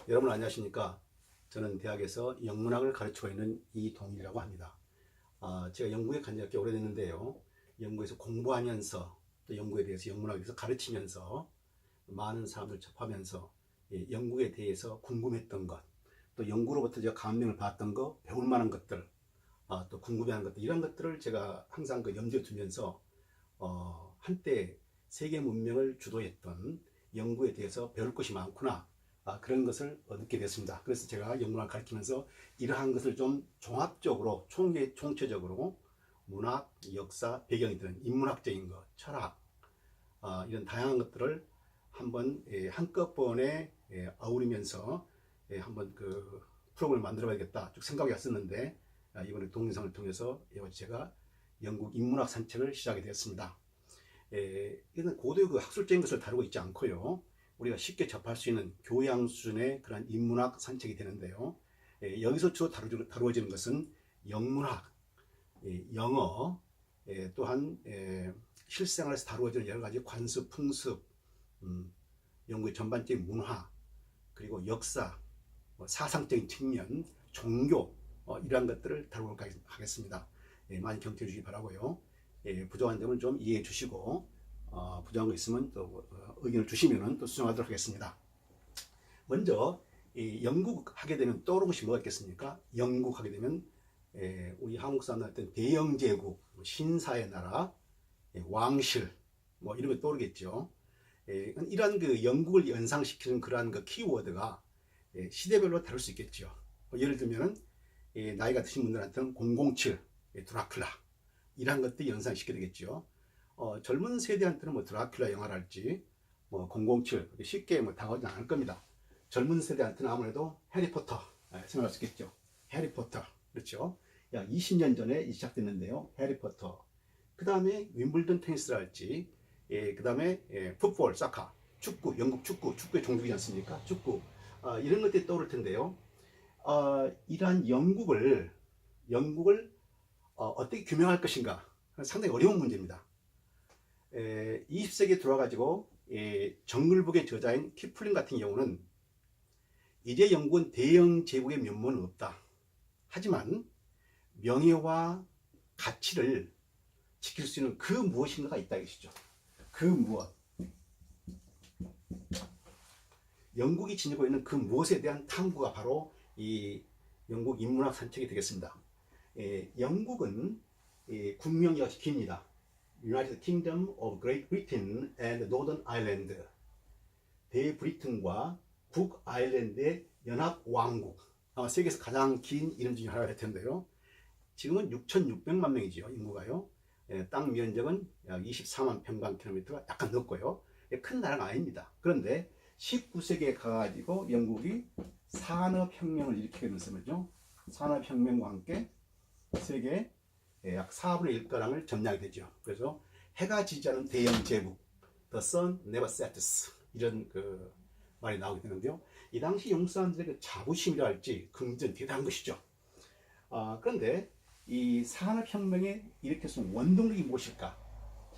여러분 안녕하십니까? 저는 대학에서 영문학을 가르치고 있는 이동일이라고 합니다. 제가 영국에 간 지가 꽤 오래됐는데요. 영국에서 공부하면서 또 영국에 대해서 영문학에 대해서 가르치면서 많은 사람들 접하면서 영국에 대해서 궁금했던 것, 또 영국으로부터 제가 감명을 받았던 것, 배울 만한 것들, 또 궁금해하는 것들, 이런 것들을 제가 항상 그 염두에 두면서 한때 세계 문명을 주도했던 영국에 대해서 배울 것이 많구나, 그런 것을 느끼게 됐습니다. 그래서 제가 영문학을 가르치면서 이러한 것을 좀 종합적으로 총체적으로 문학, 역사, 배경이 드는 인문학적인 것, 철학, 이런 다양한 것들을 한번 한꺼번에 어우리면서 한번 그 프로그램을 만들어 봐야겠다 쭉 생각이 왔었는데, 이번에 동영상을 통해서 제가 영국 인문학 산책을 시작이 되었습니다. 이는 고도의 그 학술적인 것을 다루고 있지 않고요. 우리가 쉽게 접할 수 있는 교양 수준의 그런 인문학 산책이 되는데요. 여기서 주로 다루어지는 것은 영문학, 영어, 또한 실생활에서 다루어지는 여러 가지 관습, 풍습, 영국의 전반적인 문화, 그리고 역사, 사상적인 측면, 종교, 이러한 것들을 다루도록 하겠습니다. 많이 경청해 주시기 바라고요. 부족한 점은 좀 이해해 주시고, 부족한 거 있으면 또 의견을 주시면 또 수정하도록 하겠습니다. 먼저 영국 하게 되면 떠오르는 것이 뭐가 있겠습니까? 영국 하게 되면 우리 한국 사람들한테는 대영제국, 신사의 나라, 왕실, 뭐 이런 게 떠오르겠죠. 이러한 그 영국을 연상시키는 그러한 그 키워드가 시대별로 다를 수 있겠죠. 예를 들면 나이가 드신 분들한테는 007, 드라큘라, 이러한 것들이 연상시키게 되겠죠. 젊은 세대한테는 뭐 드라큘라 영화랄지 뭐 007 쉽게 뭐 다가오지 않을 겁니다. 젊은 세대한테는 아무래도 해리포터 생각할 수 있겠죠. 해리포터, 그렇죠. 약 20년 전에 시작됐는데요. 해리포터. 그 다음에 윈블던 테니스랄지, 그 다음에 풋볼, 사카, 축구, 영국 축구의 종족이지 않습니까? 축구, 이런 것들이 떠오를 텐데요. 이러한 영국을 어떻게 규명할 것인가 상당히 어려운 문제입니다. 20세기에 들어와가지고 정글북의 저자인 키플링 같은 경우는 이제 영국은 대영 제국의 면모는 없다. 하지만 명예와 가치를 지킬 수 있는 그 무엇인가가 있다 이것이죠. 그 무엇. 영국이 지니고 있는 그 무엇에 대한 탐구가 바로 이 영국 인문학 산책이 되겠습니다. 영국은 국명이 아주 깁니다. United Kingdom of Great Britain and Northern Ireland. 대브리튼과 북아일랜드의 연합왕국. 아마 세계에서 가장 긴 이름 중에 하나가 될 텐데요. 지금은 6,600만 명이죠, 인구가요. 땅 면적은 약 24만 평방킬로미터가 약간 넓고요. 큰 나라가 아닙니다. 그런데 19세기에 가가지고 영국이 산업혁명을 일으키게 되면서 말이죠. 산업혁명과 함께 세계 약 4분의 1가량을 점령하게 되죠. 그래서 해가 지지 않은 대영 제국, The sun never sets, 이런 그 말이 나오게 되는데요. 이 당시 영국 사람들의 그 자부심이라 할지 긍정 대단한 것이죠. 그런데 이 산업혁명에 일으켰던 원동력이 무엇일까?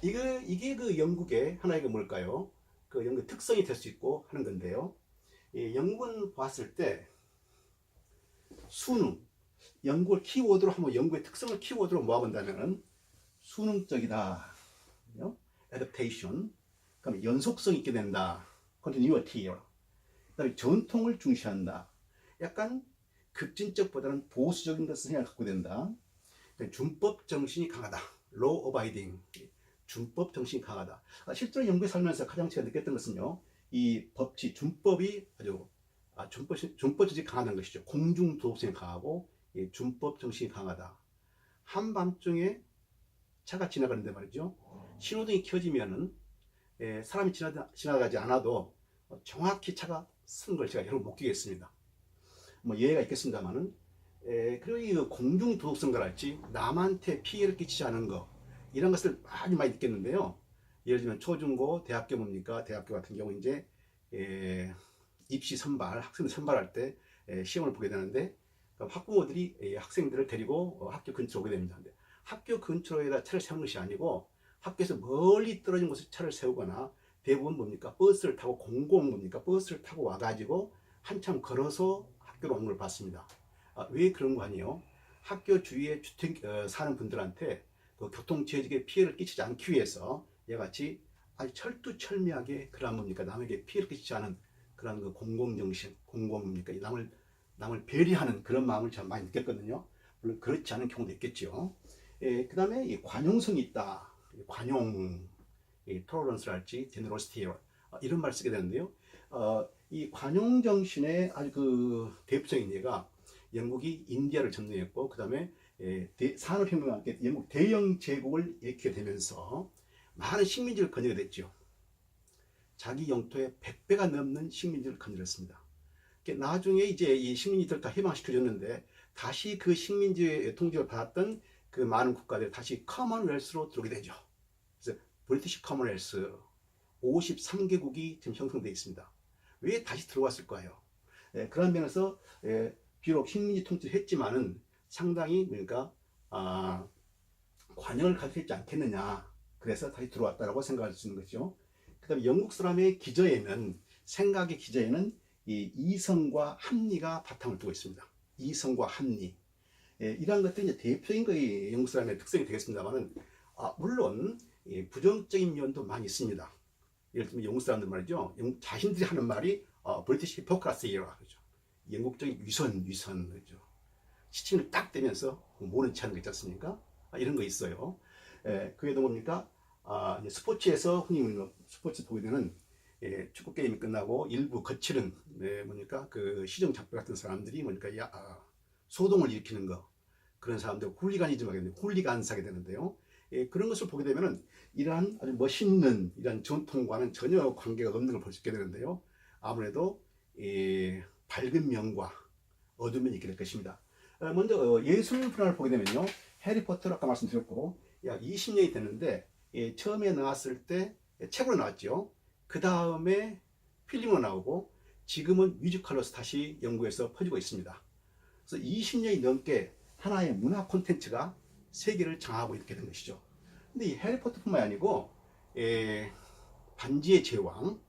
이게 그 영국의 하나의 그 뭘까요? 그 영국 특성이 될 수 있고 하는 건데요. 영국은 봤을 때 수능, 영국을 키워드로 한번 영국의 특성을 키워드로 모아본다면 수능적이다, adaptation, 그다음에 연속성 있게 된다, continuity, 그다음에 전통을 중시한다, 약간 급진적보다는 보수적인 것을 생각하고 된다, 준법 정신이 강하다, law abiding, 준법 정신이 강하다. 실제로 영국에 살면서 가장 제가 느꼈던 것은요, 이 법치, 준법이 아주 준법 정신이 강하다는 것이죠. 공중 도덕성이 강하고 준법 정신이 강하다. 한밤중에 차가 지나가는데 말이죠, 신호등이 켜지면은 사람이 지나가지 않아도 정확히 차가 쓰는 걸 제가 여러 번 목격했습니다. 뭐 예외가 있겠습니다만은, 그리고 이 공중 도덕성과 할지 남한테 피해를 끼치지 않은 거, 이런 것을 많이 느꼈는데요. 예를 들면 초중고 대학교 뭡니까? 대학교 같은 경우 이제 입시 선발, 학생 선발할 때 시험을 보게 되는데, 학부모들이 학생들을 데리고 학교 근처로 오게 됩니다. 근데 학교 근처에다 차를 세우는 것이 아니고 학교에서 멀리 떨어진 곳에 차를 세우거나, 대부분 뭡니까? 버스를 타고, 공공 뭡니까? 버스를 타고 와가지고 한참 걸어서 학교로 온 걸 봤습니다. 왜 그런 거 아니에요? 학교 주위에 주택 사는 분들한테 그 교통체증에 피해를 끼치지 않기 위해서 이같이 아주 철두철미하게 그런 뭡니까 남에게 피해를 끼치지 않은 그런 그 공공정신, 공공입니까 남을 배려하는 그런 마음을 참 많이 느꼈거든요. 물론 그렇지 않은 경우도 있겠죠. 그 다음에 이 관용성이 있다. 관용, 토러런스랄지 제너러시티 이런 말을 쓰게 되는데요. 이 관용 정신의 아주 그 대표적인 예가 영국이 인디아를 점령했고 그 다음에 산업혁명과 함께 영국 대영 제국을 일으키게 되면서 많은 식민지를 건드게 됐죠. 자기 영토의 100배가 넘는 식민지를 건드렸습니다. 나중에 이제 이 식민지들 다 해방시켜줬는데 다시 그 식민지의 통제를 받았던 그 많은 국가들이 다시 커먼웰스로 들어오게 되죠. 그래서 브리티시 커먼웰스 53개국이 지금 형성되어 있습니다. 왜 다시 들어왔을 거예요? 그런 면에서 비록 식민지 통치를 했지만은 상당히 그러니까 관용을 가졌지 않겠느냐. 그래서 다시 들어왔다라고 생각할 수 있는 거죠. 그 다음에 영국 사람의 기저에는 생각의 기저에는 이 이성과 합리가 바탕을 두고 있습니다. 이성과 합리. 이러한 것들이 이제 대표적인 거의 영국 사람의 특성이 되겠습니다만은 물론 부정적인 면도 많이 있습니다. 예를 들면 영국 사람들 말이죠. 자신들이 하는 말이 브리티시 히포크라시라고 그러죠. 영국적인 위선 그러죠. 시침을 딱 대면서 모른 체 하는 거 있지 않습니까? 이런 거 있어요. 그게 또 뭡니까? 스포츠에서 흔히 스포츠 보게 되는 축구 게임이 끝나고 일부 거칠은 뭡니까 그 시정 작별 같은 사람들이 뭡니까 소동을 일으키는 거 그런 사람들 훌리간스하게 되는데요. 그런 것을 보게 되면은 이러한 아주 멋있는 이러한 전통과는 전혀 관계가 없는 걸 볼 수 있게 되는데요. 아무래도 밝은 면과 어두운 면이 있게 될 것입니다. 먼저 예술 분야를 보게 되면요. 해리포터 아까 말씀드렸고 약 20년이 됐는데 처음에 나왔을 때 책으로 나왔죠. 그 다음에 필름으로 나오고 지금은 뮤지컬로서 다시 영국에서 퍼지고 있습니다. 그래서 20년이 넘게 하나의 문화 콘텐츠가 세계를 장악하고 있게 된 것이죠. 근데 이 해리포터뿐만 아니고 반지의 제왕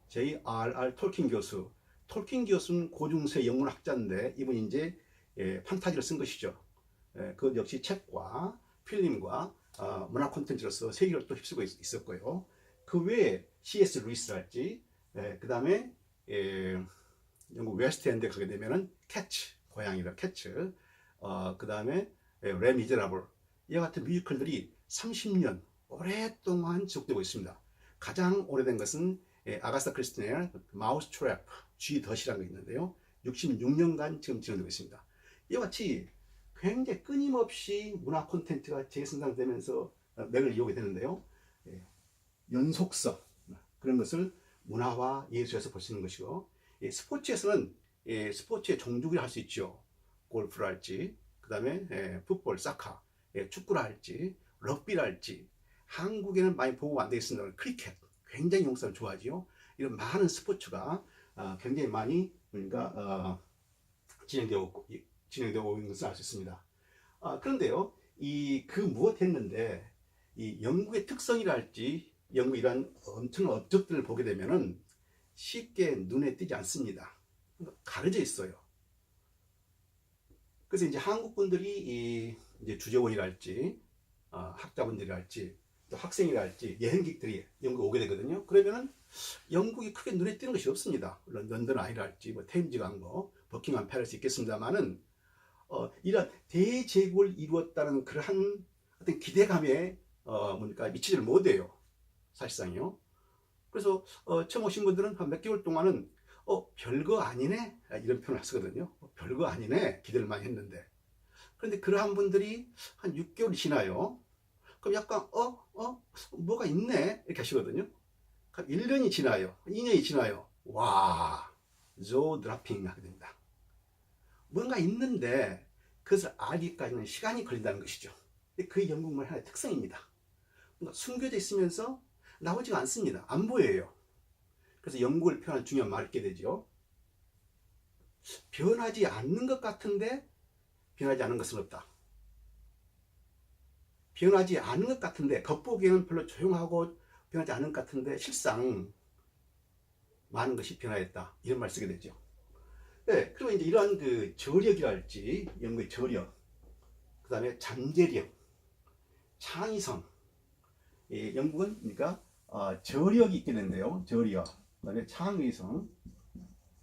J.R.R. 톨킨 교수. 톨킨 교수는 고중세 영문학자인데 이분이 이제 판타지를 쓴 것이죠. 그 역시 책과 필름과 문화 콘텐츠로서 세계를 또 휩쓰고 있었고요. 그 외에 C.S. 루이스랄지 그 다음에 영국 웨스트엔드에 가게 되면은 캐츠 고양이라 캐츠 그 다음에 레미제라블 이와 같은 뮤지컬들이 30년 오랫동안 지속되고 있습니다. 가장 오래된 것은 아가사 크리스티의 마우스 트랩 쥐덫이라는 게 있는데요. 66년간 지금 진행되고 있습니다. 이와 같이 굉장히 끊임없이 문화 콘텐츠가 재생산되면서 맥을 이어오게 되는데요. 연속성 그런 것을 문화와 예술에서 볼 수 있는 것이고 스포츠에서는 스포츠의 종족이라 할 수 있죠. 골프라 할지 그 다음에 풋볼, 사카, 축구라 할지 럭비라 할지 한국에는 많이 보고 안 되어 있습니다. 크리켓 굉장히 영국 사람 좋아하지요. 이런 많은 스포츠가 굉장히 많이 그러니까 진행되고 있는 것을 알 수 있습니다. 그런데요, 그 무엇 했는데 이 영국의 특성이랄지 영국 이런 엄청난 업적들을 보게 되면은 쉽게 눈에 띄지 않습니다. 가려져 있어요. 그래서 이제 한국 분들이 이제 주재원이랄지 학자분들이랄지 또 학생이랄지 여행객들이 영국에 오게 되거든요. 그러면은 영국이 크게 눈에 띄는 것이 없습니다. 런던 아이랄지 뭐 테임즈 강거, 버킹엄 패러스 있겠습니다만은 이런 대제국을 이루었다는 그러한 어떤 기대감에 뭡니까 미치지를 못해요. 사실상요. 그래서 처음 오신 분들은 한 몇 개월 동안은 별거 아니네 이런 표현을 쓰거든요. 별거 아니네 기대를 많이 했는데 그런데 그러한 분들이 한 6개월이 지나요. 그럼 약간 뭐가 있네 이렇게 하시거든요. 1년이 지나요. 2년이 지나요. 와, 조 드라핑 하게 됩니다. 뭔가 있는데 그것을 알기까지는 시간이 걸린다는 것이죠. 그 영국말 하나의 특성입니다. 뭔가 숨겨져 있으면서 나오지가 않습니다. 안 보여요. 그래서 영국을 표현한 중요한 말을 읽게 되죠. 변하지 않는 것 같은데 변하지 않은 것은 없다. 변하지 않은 것 같은데 겉보기에는 별로 조용하고 변하지 않은 것 같은데 실상 많은 것이 변화했다. 이런 말 쓰게 되죠. 네, 그리고 이제 이러한 그 저력이랄지 영국의 저력, 그 다음에 잠재력, 창의성. 영국은 그러니까 저력이 있게 되는데요. 저력, 그 다음에 창의성,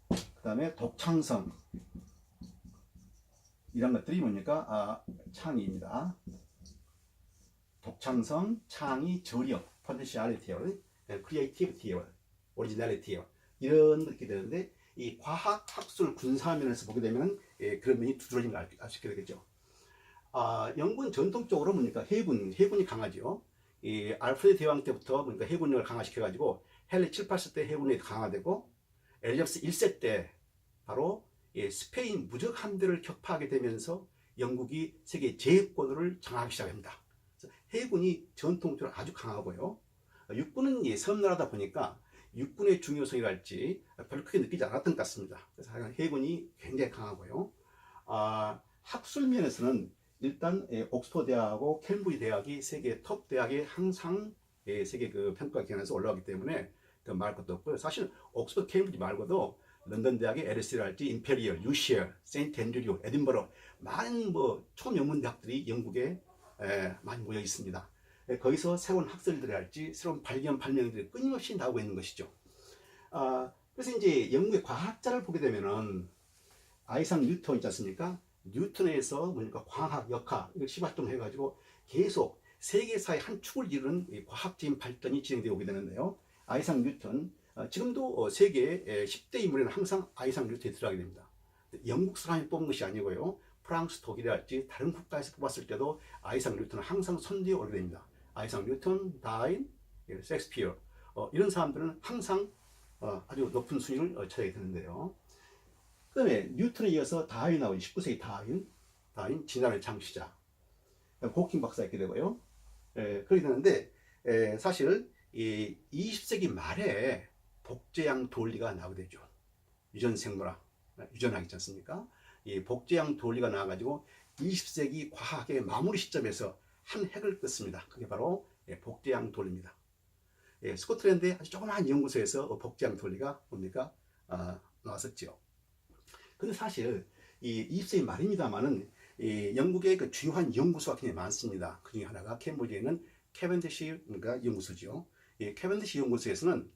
그 다음에 독창성. 이런 것들이 뭡니까? 창의입니다. 독창성, 창의, 저력, potentiality, creativity, originality 이런 것이 되는데 이 과학, 학술, 군사 면에서 보게 되면 그런 면이 두드러진 걸 알 수 있게 되겠죠. 영국은 전통적으로 뭡니까? 해군이 강하죠. 이 알프레드 대왕 때부터 뭡니까? 해군력을 강화시켜가지고 헨리 7, 8세 때 해군력이 강화되고 엘리자베스 1세 때 바로 스페인 무적 함대를 격파하게 되면서 영국이 세계 제해권을 장악하기 시작합니다. 해군이 전통적으로 아주 강하고요. 육군은 섬나라다 보니까 육군의 중요성이랄지 별로 크게 느끼지 않았던 것 같습니다. 그래서 해군이 굉장히 강하고요. 학술 면에서는 일단 옥스퍼드 대학하고 캠브리지 대학이 세계 톱 대학에 항상 세계 그 평가 기관에서 올라가기 때문에 그 말 것도 없고요. 사실 옥스퍼드 캠브리지 말고도 런던 대학의 LSE랄지 임페리얼, UCL, 세인트 앤드류, 에딘버러 많은 뭐 초명문 대학들이 영국에 많이 모여 있습니다. 거기서 새로운 학설들이 할지 새로운 발명들이 끊임없이 나오고 있는 것이죠. 그래서 이제 영국의 과학자를 보게 되면은 아이삭 뉴턴 있지 않습니까? 뉴턴에서 뭡니까 광학, 역학 이걸 시발점해가지고 계속 세계사의 한 축을 이루는 과학적인 발전이 진행되어 오게 되는데요. 아이삭 뉴턴 지금도 세계 10대 인물에는 항상 아이삭 뉴턴이 들어가게 됩니다. 영국 사람이 뽑은 것이 아니고요. 프랑스, 독일이랄지 다른 국가에서 뽑았을 때도 아이삭 뉴턴은 항상 선두에 오르게 됩니다. 아이삭 뉴턴, 다윈, 셰익스피어 이런 사람들은 항상 아주 높은 순위를 차지하게 되는데요. 그 다음에 뉴턴에 이어서 다윈 나오죠. 19세기 다윈 진화의 창시자. 호킹 박사 있게 되고요. 그렇게 되는데 사실 이 20세기 말에 복제양 돌리가 나오게 되죠. 유전생물학, 유전학 있지 않습니까? 이 복제양 돌리가 나와가지고 20세기 과학의 마무리 시점에서 한 획을 긋습니다. 그게 바로 복제양 돌리입니다. 스코틀랜드의 아주 조그마한 연구소에서 복제양 돌리가 뭡니까? 나왔었죠. 근데 사실 이 20세기 말입니다만은 영국의 그 주요한 연구소가 굉장히 많습니다. 그 중에 하나가 캠브리지에 있는 캐벤디시 연구소죠. 이 캐벤디시 연구소에서는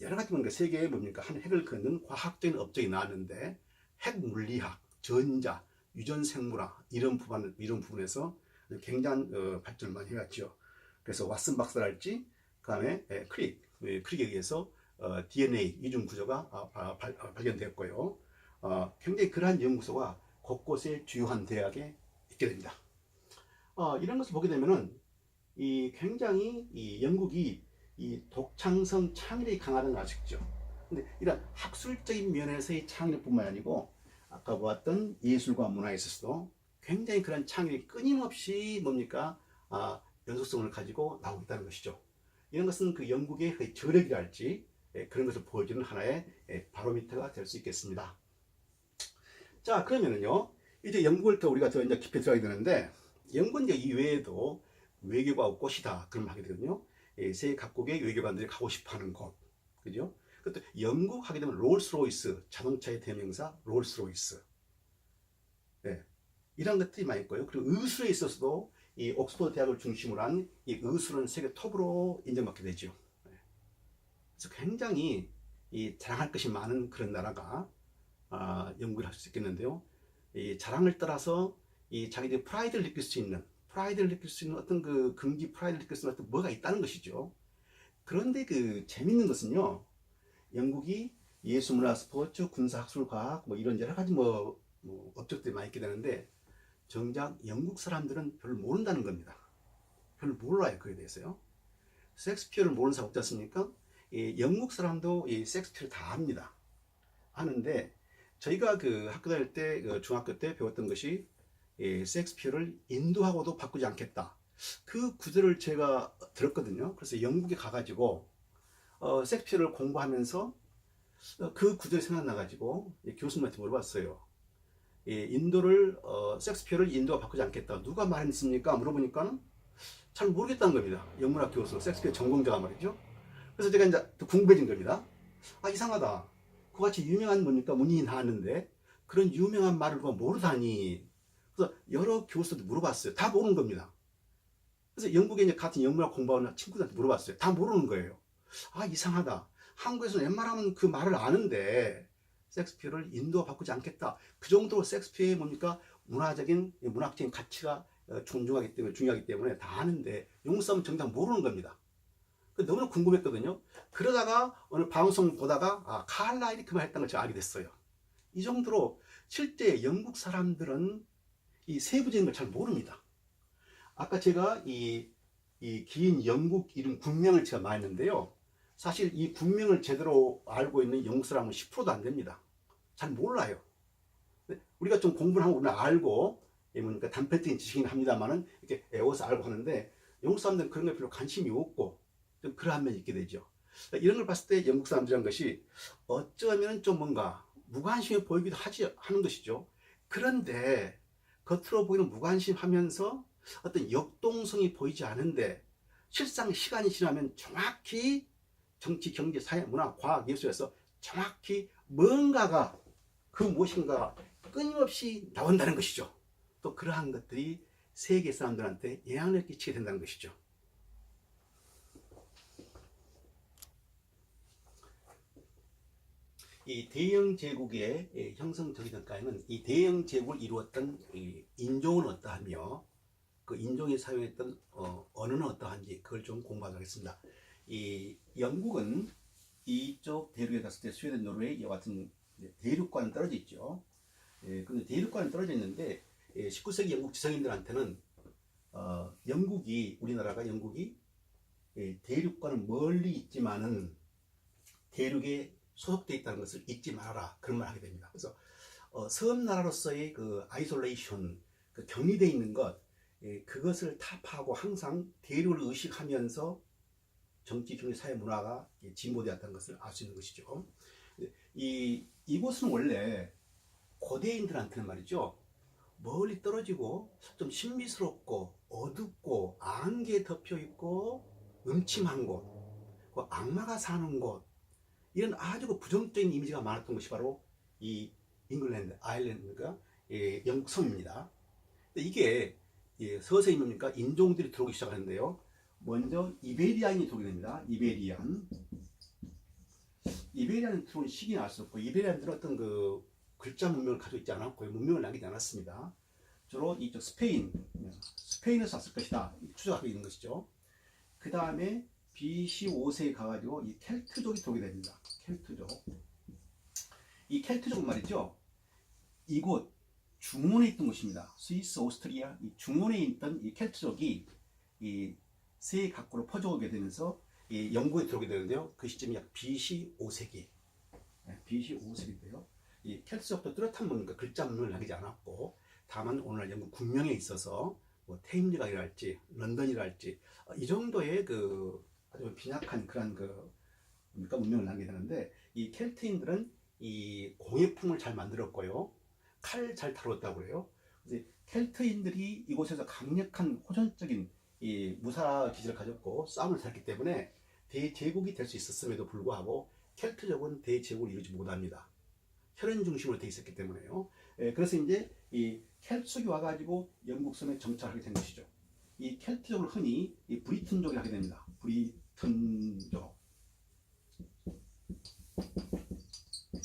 여러 가지 뭡니까 세계에 뭡니까 한 획을 긋는 과학적인 업적이 나왔는데 핵 물리학, 전자, 유전 생물학 이런 부분에서 굉장한 발전을 많이 해왔죠. 그래서 왓슨 박사랄지 그다음에 크릭에 의해서 DNA 이중 구조가 발견되었고요. 굉장히 그러한 연구소가 곳곳에 주요한 대학에 있게 됩니다. 이런 것을 보게 되면은 굉장히 영국이 독창성 창의력이 강하다는 걸 아시죠? 근데 이런 학술적인 면에서의 창의력뿐만 아니고 아까 보았던 예술과 문화에 있어서도 굉장히 그런 창의력이 끊임없이 뭡니까 연속성을 가지고 나오고 있다는 것이죠. 이런 것은 그 영국의 그 저력이랄지 그런 것을 보여주는 하나의 바로미터가 될 수 있겠습니다. 자, 그러면은요, 이제 영국을 더 우리가 더 이제 깊이 들어가게 되는데, 영국은 이제 이외에도 외교가 꽃이다. 그럼 하게 되거든요. 세계 각국의 외교관들이 가고 싶어 하는 곳. 그죠? 그것도 영국 하게 되면 롤스로이스, 자동차의 대명사 롤스로이스. 네. 이런 것들이 많이 있고요. 그리고 의술에 있어서도 이 옥스퍼드 대학을 중심으로 한 이 의술은 세계 톱으로 인정받게 되죠. 그래서 굉장히 자랑할 것이 많은 그런 나라가 영국을 할 수 있겠는데요. 이 자랑을 따라서 자기들이 프라이드를 느낄 수 있는 어떤 그 긍지 프라이드를 느낄 수 있는 어떤 뭐가 있다는 것이죠. 그런데 그 재밌는 것은요. 영국이 예술, 문화, 스포츠, 군사, 학술, 과학 뭐 이런 여러 가지 뭐 업적들이 많이 있게 되는데 정작 영국 사람들은 별로 모른다는 겁니다. 별로 몰라요. 그에 대해서요. 셰익스피어를 모르는 사람 없지 않습니까? 영국 사람도 셰익스피어를 다 압니다. 아는데 저희가 그 학교 다닐 때 중학교 때 배웠던 것이 셰익스피어를 인도하고도 바꾸지 않겠다. 그 구절을 제가 들었거든요. 그래서 영국에 가가지고 셰익스피어를 공부하면서 그 구절이 생각나가지고 교수님한테 물어봤어요. 셰익스피어를 인도가 바꾸지 않겠다. 누가 말했습니까? 물어보니까 잘 모르겠다는 겁니다. 영문학 교수, 셰익스피어 전공자가 말이죠. 그래서 제가 이제 또 궁금해진 겁니다. 이상하다. 그같이 유명한 뭡니까 문인이 나왔는데 그런 유명한 말을 누가 모르다니. 그래서 여러 교수들 물어봤어요. 다 모르는 겁니다. 그래서 영국에 이제 같은 영문학 공부하는 친구들한테 물어봤어요. 다 모르는 거예요. 아, 이상하다. 한국에서는 웬만하면 그 말을 아는데 셰익스피어를 인도가 바꾸지 않겠다. 그 정도로 셰익스피어의 뭡니까 문화적인 문학적인 가치가 중요하기 때문에 다 아는데 영국 사람은 정작 모르는 겁니다. 너무나 궁금했거든요. 그러다가 어느 방송 보다가 칼라일이 그 말 했다는 걸 제가 알게 됐어요. 이 정도로 실제 영국 사람들은 이 세부적인 걸 잘 모릅니다. 아까 제가 이 긴 영국 이름 군명을 제가 말했는데요. 사실 이 군명을 제대로 알고 있는 영국 사람은 10%도 안 됩니다. 잘 몰라요. 우리가 좀 공부를 하고 우리는 알고 그러니까 단편적인 지식이긴 합니다만은 이렇게 외워서 알고 하는데 영국 사람들은 그런 거에 별로 관심이 없고 좀 그러한 면이 있게 되죠. 이런 걸 봤을 때 영국 사람들이란 것이 어쩌면 좀 뭔가 무관심해 보이기도 하는 것이죠. 그런데 겉으로 보이는 무관심하면서 어떤 역동성이 보이지 않은데 실상 시간이 지나면 정확히 정치, 경제, 사회, 문화, 과학, 예술에서 정확히 뭔가가 그 무엇인가 끊임없이 나온다는 것이죠. 또 그러한 것들이 세계 사람들한테 영향을 끼치게 된다는 것이죠. 이 대영 제국의 형성되기 전까지는 이 대영 제국을 이루었던 인종은 어떠하며 그 인종이 사용했던 언어는 어떠한지 그걸 좀 공부하도록 하겠습니다. 이 영국은 이쪽 대륙에 갔을 때 스웨덴, 노르웨이 이와 같은 대륙과는 떨어져 있죠. 근데 대륙과는 떨어져 있는데 19세기 영국 지성인들한테는 우리나라가 영국이 대륙과는 멀리 있지만은 대륙에 소속되어 있다는 것을 잊지 말아라 그런 말 하게 됩니다. 그래서 섬나라로서의 그 아이솔레이션, 그 격리되어 있는 것, 그것을 타파하고 항상 대륙을 의식하면서 정치, 경제, 사회, 문화가 진보되었다는 것을 알 수 있는 것이죠. 이곳은 원래 고대인들한테는 말이죠, 멀리 떨어지고 좀 신비스럽고 어둡고 안개에 덮여 있고 음침한 곳, 그 악마가 사는 곳, 이런 아주 부정적인 이미지가 많았던 것이 바로 이 잉글랜드, 아일랜드가 영국 섬입니다. 이게 서서히 뭡니까 인종들이 들어오기 시작하는데요. 먼저 이베리안이 들어오게 됩니다. 이베리안은 들어온 시기는 알 수 없고 이베리안들은 어떤 그 글자 문명을 가지고 있지 않았고 문명을 남기지 않았습니다. 주로 이쪽 스페인에서 왔을 것이다 추정하고 있는 것이죠. 그 다음에 BC 5세에 가가지고 이 켈트족이 들어오게 됩니다. 이 켈트족은 말이죠, 이곳 중원에 있던 곳입니다. 스위스, 오스트리아 이 중원에 있던 이 켈트족이 이 세계 각국으로 퍼져오게 되면서 이 영국에 들어오게 되는데요. 그 시점이 약 BC 5세기. BC 5세기인데요. 이 켈트족도 뚜렷한 뭔가 글자 문명을 남기지 않았고, 다만 오늘날 영국 국명에 있어서 뭐 테임즈강이랄지 런던이랄지 이 정도의 그 아주 빈약한 그런 그 문명을 남게 되는데, 이 켈트인들은 이 공예품을 잘 만들었고요, 칼 잘 다뤘다고 해요. 그래서 켈트인들이 이곳에서 강력한 호전적인 이 무사 기질을 가졌고 싸움을 잘했기 때문에 대제국이 될 수 있었음에도 불구하고 켈트족은 대제국을 이루지 못합니다. 혈연 중심으로 돼 있었기 때문에요. 그래서 이제 이 켈트족이 와가지고 영국 섬에 정착하게 된 것이죠. 이 켈트족을 흔히 이 브리튼족이 하게 됩니다.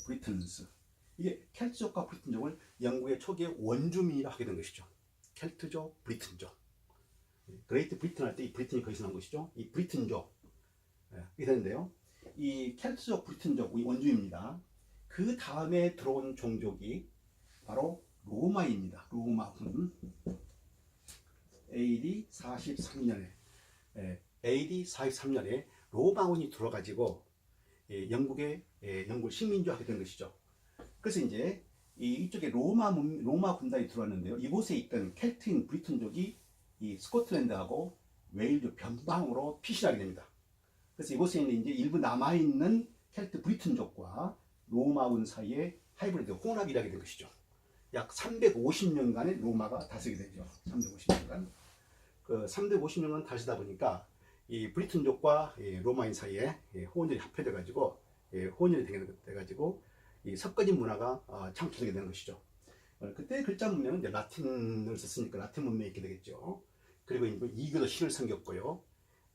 브리튼스. 이게 켈트족과 브리튼족을 영국의 초기의 원주민이라 하게 된 것이죠. 켈트족, 브리튼족. 그레이트 브리튼 할 때 이 브리튼이 거기서 나온 것이죠. 이 브리튼족. 이게 되는데요. 이 켈트족, 브리튼족, 이 원주민입니다. 그 다음에 들어온 종족이 바로 로마입니다. 로마군. AD 43년에 로마군이 들어가지고 영국을 식민지화하게 된 것이죠. 그래서 이제 이쪽에 로마 군단이 들어왔는데요. 이곳에 있던 켈트인 브리튼족이 이 스코틀랜드하고 웨일즈 변방으로 피신하게 됩니다. 그래서 이곳에 있는 이제 일부 남아있는 켈트 브리튼족과 로마군 사이에 하이브리드 혼합이 일하게 된 것이죠. 약 350년간의 로마가 다스리게 되죠. 350년간. 그 350년간 다스리다 보니까 이 브리튼족과 로마인 사이에 혼혈이 합해돼 가지고 혼혈이 돼가지고 이 섞어진 문화가 창출되게 되는 것이죠. 그때 글자 문명은 이제 라틴을 썼으니까 라틴 문명이 있게 되겠죠. 그리고 이제 이교도 신을 섬겼고요.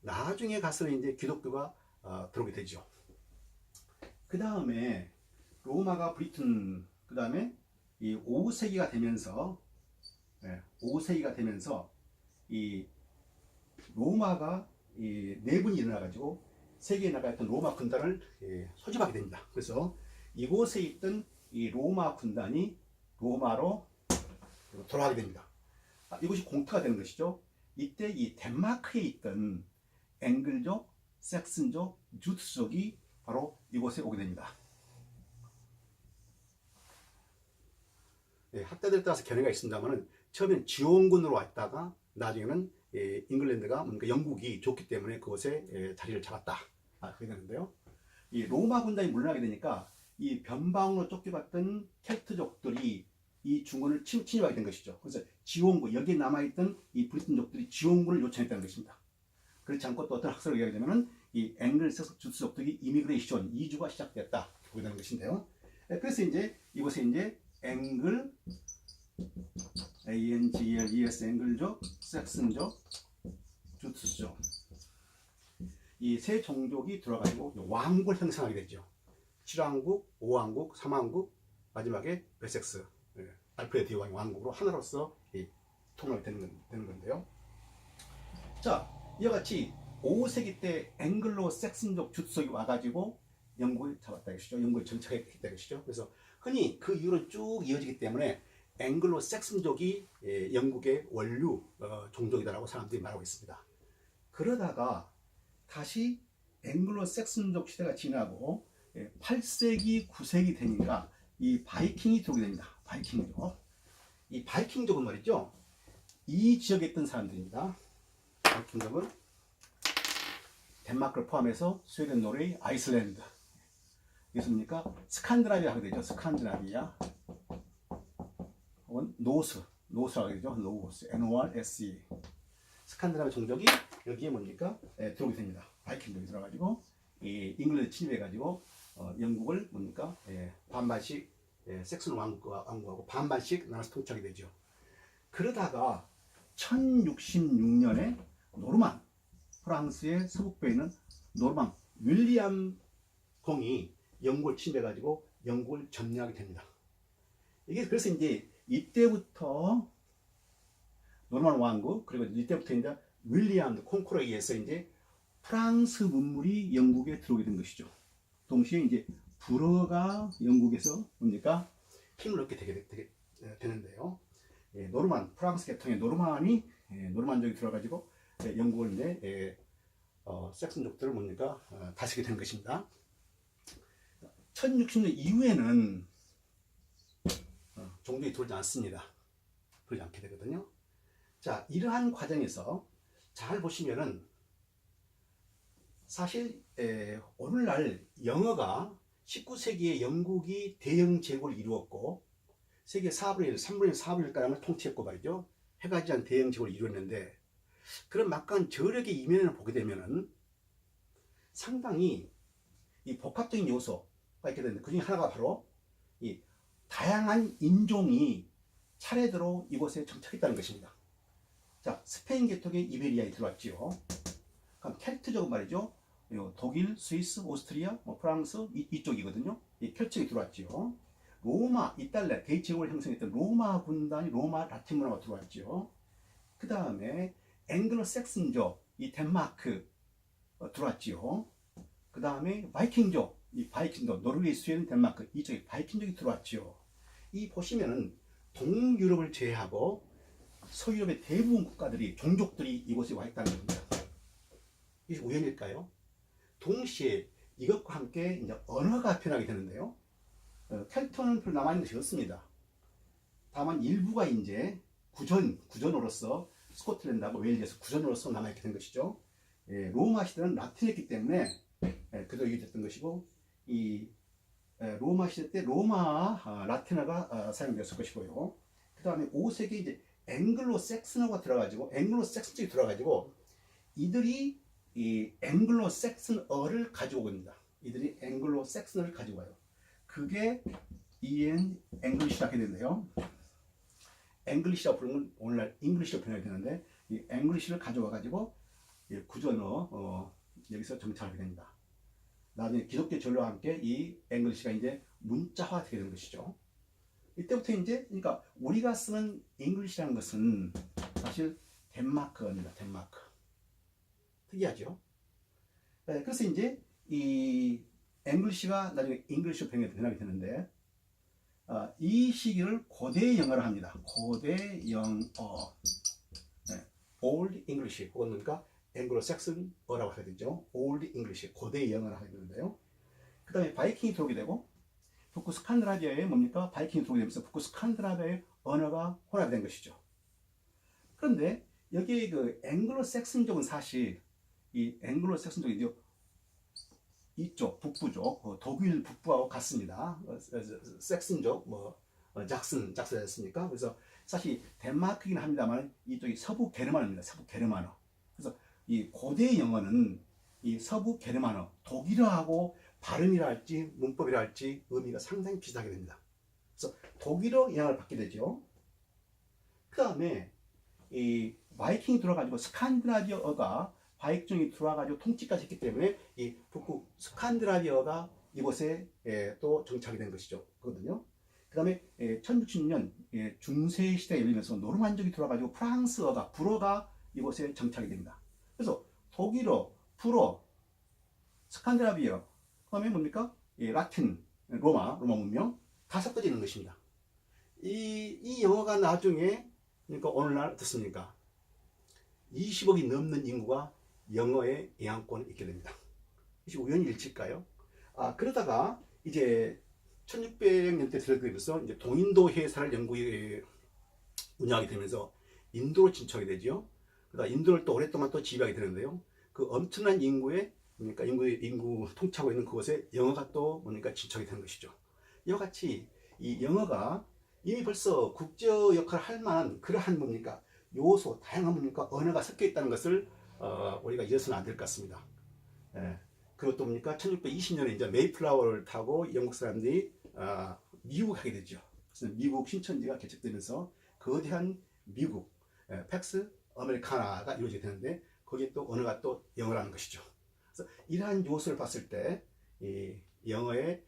나중에 가서는 이제 기독교가 들어오게 되죠. 그 다음에 로마가 브리튼, 그 다음에 이 5세기가 되면서 5세기가 되면서 이 로마가 이 내분이 일어나가지고 세계에 나가 있던 로마 군단을 소집하게 됩니다. 그래서 이곳에 있던 이 로마 군단이 로마로 돌아가게 됩니다. 이곳이 공터가 되는 것이죠. 이때 이 덴마크에 있던 앵글족, 섹슨족, 주트족이 바로 이곳에 오게 됩니다. 학자들에 따라서 견해가 있습니다만 처음에는 지원군으로 왔다가 나중에는 잉글랜드가 뭔가 영국이 좋기 때문에 그곳에 자리를 잡았다. 그렇게 되는데요. 이 로마 군단이 물러나게 되니까 이 변방으로 쫓겨갔던 켈트족들이 이 중원을 침입하게 된 것이죠. 그래서 지원군, 여기에 남아있던 이 브리튼족들이 지원군을 요청했다는 것입니다. 그렇지 않고 또 어떤 학설을 얘기하게 되면 이 앵글스 주트족들이 이미그레이션, 이주가 시작됐다. 그렇게 되는 것인데요. 그래서 이제 이곳에 이제 앵글, ANGLES 앵글족, 섹슨족, 주트족 이 세 종족이 들어가지고 왕국을 형성하게 되죠. 7왕국, 5왕국, 3왕국, 마지막에 웨섹스, 알프레드 대왕의 왕국으로 하나로서 통합이 되는 건데요. 자, 이와 같이 5세기 때 앵글로 섹슨족 주트족이 와가지고 영국을 잡았다 것이죠. 영국을 정착했다 것이죠. 그래서 흔히 그 이후로 쭉 이어지기 때문에 앵글로 섹슨족이 영국의 원류 종족이다라고 사람들이 말하고 있습니다. 그러다가 다시 앵글로 섹슨족 시대가 지나고 8세기, 9세기 되니까 이 바이킹이 들어오게 됩니다. 바이킹족. 이 바이킹족은 말이죠. 이 지역에 있던 사람들입니다. 바이킹족은 덴마크를 포함해서 스웨덴, 노르웨이, 아이슬란드. 이게 뭡니까? 스칸드나비아 하게 되죠. 스칸드나비아. 혹은 노스라고 하게 되죠. 노스, NORSE. 스칸드나비아 종족이 여기에 뭡니까? 들어오게 됩니다. 바이킹족이 들어가지고 이 잉글랜드 침입해가지고 영국을 뭡니까? 반반씩 섹슨 왕국하고 반반씩 나눠서 통치하게 되죠. 그러다가 1066년에 노르만, 프랑스의 서북부에 있는 노르만 윌리엄 공이 영국을 침입해가지고 영국을 점령하게 됩니다. 이게 그래서 이제 이때부터 노르만 왕국, 그리고 이때부터 이제 윌리엄 콩코르에 의해서 이제 프랑스 문물이 영국에 들어오게 된 것이죠. 동시에 이제 불어가 영국에서 뭡니까? 힘을 얻게 되는데요. 노르만, 프랑스 계통의 노르만이 노르만족이 들어가지고 영국을 이제 섹슨족들을 뭡니까? 다스리게 된 것입니다. 1060년 이후에는 종족이 들어오지 않습니다. 그러지 않게 되거든요. 자, 이러한 과정에서 잘 보시면은 사실 오늘날 영어가 19세기에 영국이 대영 제국을 이루었고 세계 4분의 1, 3분의 1, 4분의 1가량을 통치했고 말이죠. 해가지한 대영 제국을 이루었는데 그런 막강한 저력의 이면을 보게 되면은 상당히 이 복합적인 요소가 있게 되는데 그 중에 하나가 바로 이 다양한 인종이 차례대로 이곳에 정착했다는 것입니다. 자, 스페인 계통의 이베리아에 들어왔지요. 그럼 켈트족은 말이죠. 독일, 스위스, 오스트리아, 프랑스 이쪽이거든요. 이 켈트족이 들어왔지요. 로마, 이탈리아 대제국을 형성했던 로마 군단이 로마 라틴 문화가 들어왔지요. 그 다음에 앵글로 섹슨족, 이 덴마크 들어왔지요. 그 다음에 바이킹족, 이 바이킹족, 노르웨이, 스웨덴, 덴마크 이쪽에 바이킹족이 들어왔지요. 이 보시면은 동유럽을 제외하고 서유럽의 대부분 국가들이 종족들이 이곳에 와 있다는 겁니다. 이게 우연일까요? 동시에 이것과 함께 이제 언어가 변하게 되는데요. 켈트는 별로 남아있는 것이 없습니다. 다만 일부가 이제 구전으로서 스코틀랜드하고 웨일즈에서 구전으로서 남아있게 된 것이죠. 로마 시대는 라틴이었기 때문에 그대로 유지됐던 것이고 이 로마 시대 때 로마 라틴어가 사용되었을 것이고요. 그 다음에 5세기 이제 앵글로 섹슨어가 들어가지고 앵글로 섹슨족이 들어가지고 이들이 이 앵글로 섹슨어를 가지고 옵니다. 이들이 앵글로 섹슨어를 가지고 와요. 그게 앵글리시라 하게 되는데요. 앵글리시라 부르는 건 오늘날 잉글리시로 변해야 되는데 이 앵글리시를 가져와 가지고 구전어 여기서 정착하게 됩니다. 나중에 기독교 전류와 함께 이 앵글리시가 이제 문자화 되게 되는 것이죠. 이때부터 이제 그러니까 우리가 쓰는 잉글리시라는 것은 사실 덴마크어입니다. 덴마크. 특이하죠. 네, 그래서 이제 이 앵글리시가 나중에 잉글리시로 변하게 되는데 이 시기를 고대 영어로 합니다. 고대 영어. 네, Old English 혹은 그러니까 앵글로색슨어라고 하게 되죠. Old English 고대 영어를 하게 되는데요. 그 다음에 바이킹이 들어오게 되고 북구 스칸드나비아에 뭡니까? 바이킹이 들어오게 되면서 북구 스칸드나비아의 언어가 혼합이 된 것이죠. 그런데 여기 그 앵글로색슨족은 사실 이 앵글로색슨족이 이쪽 북부족 독일 북부하고 같습니다. 섹슨족 잭슨이었습니까? 그래서 사실 덴마크이긴 합니다만 이쪽이 서부 게르만어입니다. 서부 게르만어. 그래서 이 고대 영어는 이 서부 게르만어 독일어하고 발음이라 할지 문법이라 할지 의미가 상당히 비슷하게 됩니다. 그래서 독일어 영향을 받게 되죠. 그 다음에 이 바이킹이 들어가지고 스칸디나비아어가 바이킹이 들어와가지고 통치까지 했기 때문에 이 북부 스칸디나비아어가 이곳에 또 정착이 된 것이죠. 그거든요. 그 다음에 1600년 중세 시대에 열리면서 노르만족이 들어와가지고 프랑스어가 불어가 이곳에 정착이 됩니다. 그래서 독일어, 불어, 스칸디나비아, 그 다음에 뭡니까? 라틴, 로마 문명 다 섞어지는 것입니다. 이 영어가 나중에 그러니까 오늘날 어떻습니까? 20억이 넘는 인구가 영어의 영향권을 있게 됩니다. 이게 우연히 일치일까요? 그러다가 이제 1600년대 들어서면서 이제 동인도 회사를 영국에 운영하게 되면서 인도로 진출하게 되죠. 그러다 인도를 또 오랫동안 또 지배하게 되는데요. 그 엄청난 인구의 그러니까 인구 통치하고 있는 그곳에 영어가 또 뭡니까 진척이 되는 것이죠. 이와 같이 이 영어가 이미 벌써 국제어 역할을 할 만한 그러한 뭡니까 요소 다양한 뭡니까 언어가 섞여 있다는 것을 우리가 잊어서는 안 될 것 같습니다. 그것도 뭡니까 1620년에 이제 메이플라워를 타고 영국 사람들이 미국 가게 되죠. 그래서 미국 신천지가 개척되면서 거대한 미국 팩스 아메리카나가 이루어지게 되는데 거기에 또 언어가 또 영어라는 것이죠. 그래서 이러한 요소를 봤을 때 이 영어에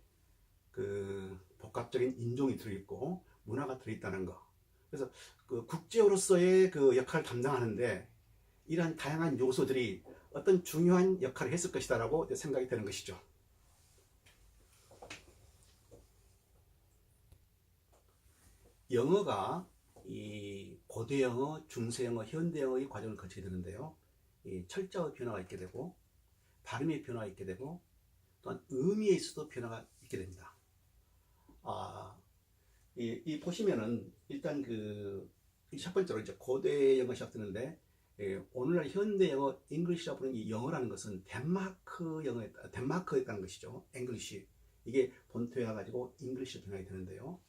그 복합적인 인종이 들어있고 문화가 들어있다는 거. 그래서 그 국제어로서의 그 역할을 담당하는데 이러한 다양한 요소들이 어떤 중요한 역할을 했을 것이다라고 생각이 되는 것이죠. 영어가 이 고대 영어, 중세 영어, 현대 영어의 과정을 거치게 되는데요. 이 철자의 변화가 있게 되고 발음의 변화가 있게 되고 또한 의미에 있어도 변화가 있게 됩니다. 이 보시면은 일단 그 첫 번째로 이제 고대 영어 시작되는데 오늘날 현대 영어 잉글리시라 부르는 이 영어라는 것은 덴마크였다는 것이죠. 잉글리시 이게 본토에 가지고 잉글리시로 변하게 되는데요.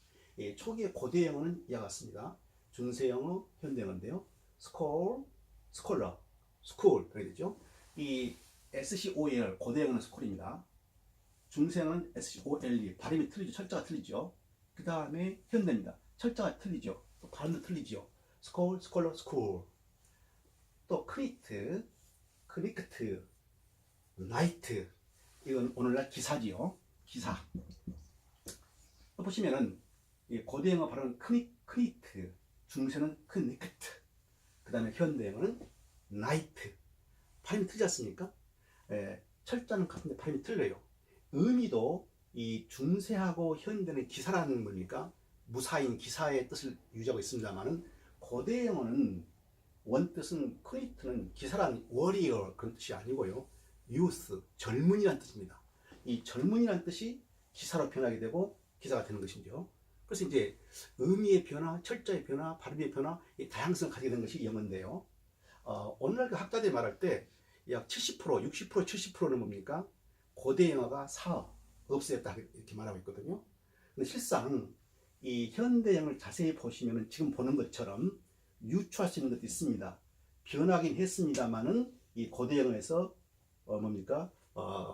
초기의 고대 영어는 이와 같습니다. 중세 영어, 현대 영어인데요. 스콜러, 스쿨 그렇게 되죠. 이 SCOL 고대 영어는 스쿨입니다. 중세 영어는 SCOLE 발음이 틀리죠. 철자가 틀리죠. 그 다음에 현대입니다. 철자가 틀리죠. 또 발음도 틀리죠. 스콜, 스콜러, 스쿨. 또 크리트, 나이트. 이건 오늘날 기사지요. 기사. 또 보시면은 고대 영어 발음은 크리트, 중세는 크니크트. 그 다음에 현대 영어는 나이트. 발음이 틀리지 않습니까? 철자는 같은데 발음이 틀려요. 의미도 이 중세하고 현대는 기사라는 겁니까? 무사인 기사의 뜻을 유지하고 있습니다만은 고대 영어는 원뜻은 크리트는 기사란 워리어 그런 뜻이 아니고요. 유스 젊은이란 뜻입니다. 이 젊은이란 뜻이 기사로 변하게 되고 기사가 되는 것이죠. 그래서 이제 의미의 변화, 철자의 변화, 발음의 변화, 이 다양성을 가지게 된 것이 영어인데요. 오늘날 그 학자들이 말할 때 약 70%, 60%, 70%는 뭡니까? 고대 영어가 사어, 없어졌다 이렇게 말하고 있거든요. 근데 실상 이 현대 영어를 자세히 보시면 지금 보는 것처럼 유추할 수 있는 것도 있습니다. 변하긴 했습니다만은 이 고대 영어에서 뭡니까?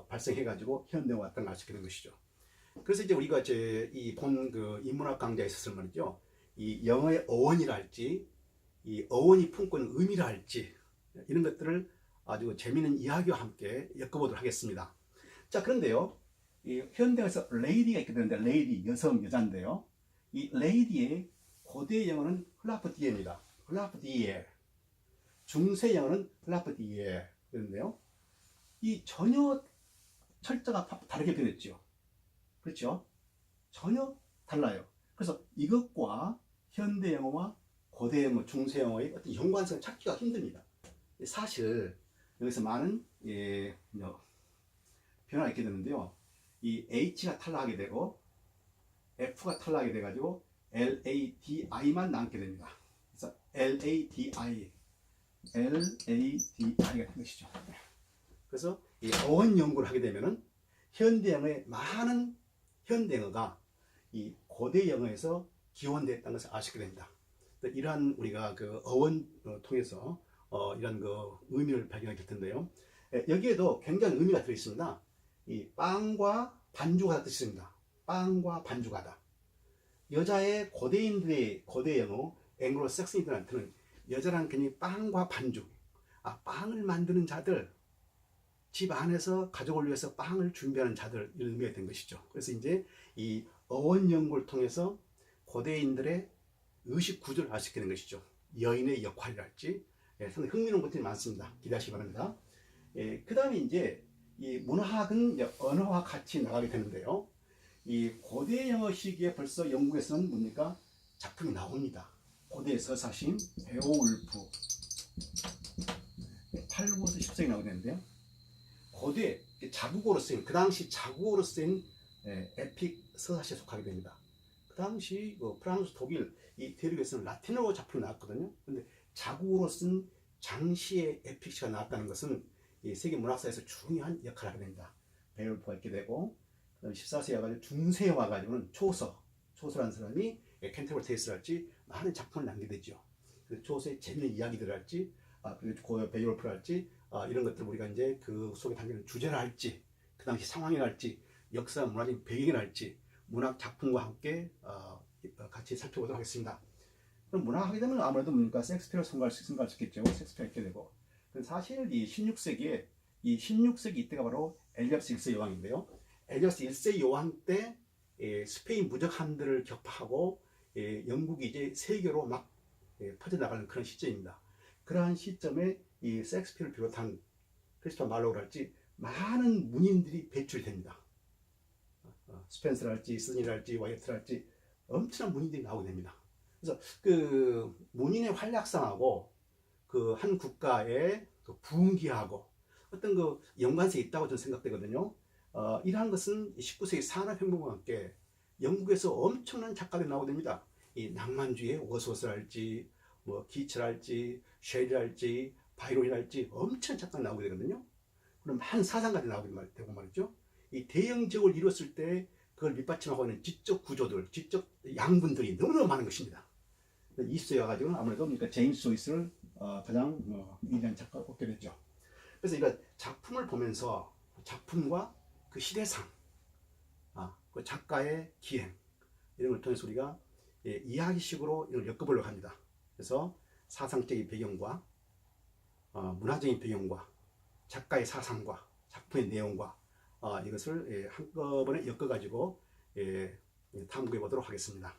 발생해가지고 현대 영어가 왔다 알 수 있게 된 것이죠. 그래서 이제 우리가 이 본 그 인문학 강좌에 있었을 말이죠. 이 영어의 어원이랄지, 이 어원이 품고 있는 의미랄지, 이런 것들을 아주 재미있는 이야기와 함께 엮어보도록 하겠습니다. 자, 그런데요, 이 현대에서 레이디가 있게 되는데, 레이디, 여성, 여자인데요. 이 레이디의 고대 영어는 흘라프디에입니다. 흘라프디에. 중세 영어는 흘라프디에. 그런데요, 이 전혀 철자가 다르게 변했죠. 그렇죠? 전혀 달라요. 그래서 이것과 현대 영어와 고대 영어, 중세 영어의 어떤 연관성을 찾기가 힘듭니다. 사실 여기서 많은 변화가 있게 되는데요. 이 H가 탈락하게 되고 F가 탈락하게 돼가지고 LADI만 남게 됩니다. 그래서 LADI가 된 것이죠. 그래서 이 어원 연구를 하게 되면은 현대 영어의 많은 현대 영어가 이 고대 영어에서 기원됐다는 것을 아시게 됩니다. 이러한 우리가 그 어원 통해서 이런 그 의미를 발견하게 될 텐데요. 여기에도 굉장히 의미가 들어 있습니다. 이 빵과 반죽하다 뜻이 있습니다. 빵과 반죽하다. 여자의 고대인들의 고대 영어 앵글로 색슨이들한테는 여자란 괜히 빵과 반죽, 빵을 만드는 자들, 집 안에서 가족을 위해서 빵을 준비하는 자들, 이런 의미가 된 것이죠. 그래서 이제 이 어원 연구를 통해서 고대인들의 의식 구조를 알 수 있게 된 것이죠. 여인의 역할이랄지, 상당히 흥미로운 것들이 많습니다. 기대하시기 바랍니다. 그 다음에 이제 이 문화학은 이제 언어와 같이 나가게 되는데요. 이 고대 영어 시기에 벌써 영국에서는 뭡니까? 작품이 나옵니다. 고대 서사신 베오울프 8부에서 10세기 나오게 되는데요. 고대 자국어로 쓰인, 그 당시 자국어로 쓰인 에픽 서사시에 속하게 됩니다. 그 당시 프랑스, 독일 이 대륙에서는 라틴어로 작품이 나왔거든요. 근데 자국어로 쓴 장시의 에픽시가 나왔다는 것은 이 세계 문학사에서 중요한 역할을 하게 됩니다. 베오울프가 있게 되고, 14세기에 와가지고 중세에 와가지고는 초서라는 사람이 캔터버리 테이스랄지 많은 작품을 남기되죠. 초서의 재미있는 이야기들할지, 그리고 베오울프랄지, 이런 것들 우리가 이제 그 속에 담기는 주제랄지, 그 당시 상황이랄지, 역사 문화적인 배경이랄지, 문학 작품과 함께 같이 살펴보도록 하겠습니다. 그럼 문학 하게 되면 아무래도 뭡니까? 셰익스피어를 생각할 수 있겠죠. 셰익스피어 있게 되고. 사실 이 16세기에 이 16세기 이때가 바로 엘리자베스 1세 여왕인데요. 엘리자베스 1세 여왕 때 스페인 무적함들을 격파하고 영국이 이제 세계로 막 퍼져나가는 그런 시점입니다. 그러한 시점에 이 셰익스피어를 비롯한 크리스토퍼 말로우랄지 많은 문인들이 배출됩니다. 스펜서랄지 스니랄지 와이어트랄지 엄청난 문인들이 나오게 됩니다. 그래서 그 문인의 활약상하고 그 한 국가의 그 부흥기하고 어떤 그 연관성이 있다고 저는 생각되거든요. 이러한 것은 19세기 산업혁명과 함께 영국에서 엄청난 작가들이 나오게 됩니다. 이 낭만주의의 워스워스랄지, 뭐 기츠랄지, 쉐리랄지, 바이론이랄지 엄청난 작가가 나오게 되거든요. 그럼 한 사상가들이 나오게 되고 말이죠. 이 대영 지역을 이뤘을 때 그걸 밑받침하고 있는 지적 구조들, 지적 양분들이 너무너무 많은 것입니다. 20세에 와가지고 아무래도 그러니까 제임스 조이스를 가장 위대한 작가로 꼽게 됐죠. 그래서 이거 작품을 보면서 작품과 그 시대상, 그 작가의 기행 이런 걸 통해서 우리가 이야기식으로 이걸 엮어보려고 합니다. 그래서 사상적인 배경과 문화적인 배경과 작가의 사상과 작품의 내용과 이것을 한꺼번에 엮어가지고 탐구해 보도록 하겠습니다.